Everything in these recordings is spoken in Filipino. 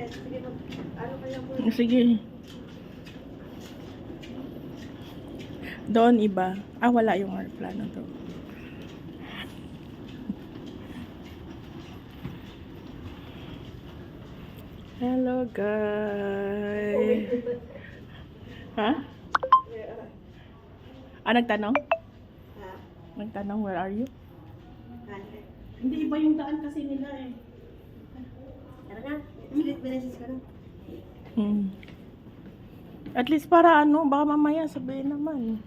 Sige, ano kaya mo? Sige. Doon iba. Wala yung aeroplano to. Hello guys. Ha? Nagtanong? Ha? Nagtanong, where are you? Hindi iba yung daan kasi nila eh. Tara na. Split messages ka na. At least para ano, baka mamaya sabihin naman.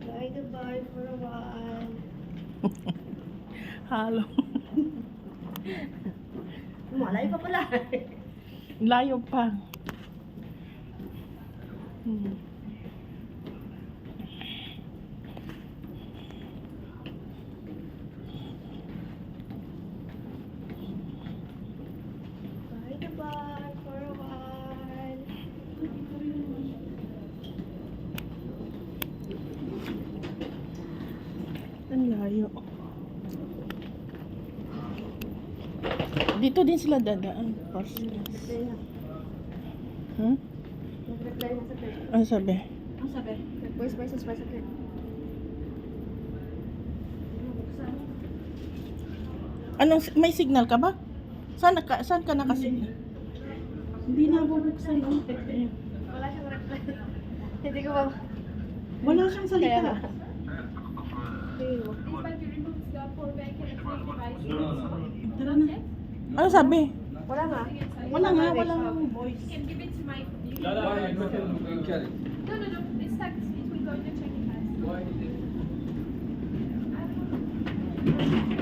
Bye, goodbye for a while. Halo. Malay pa pala. Layo pa. Bye, goodbye for a while. Ang layo. Dito din sila dadaan. First class. Reply na. Huh? Nag-reply na sa third. Ano sabi? Ang sabi? Voice message pa sa third. Anong, may signal ka ba? Saan ka nakasignal? Hindi na bubuksan yung Wala siyang reply. Hindi ko ba? Wala siyang salita. Kaya nga. Tara na. Ano sabi? Wala nga. Wala nga, walang voice. You can give it to my computer. Why you carry? No, it's stuck. It will go in the checking pass. Why? I don't know.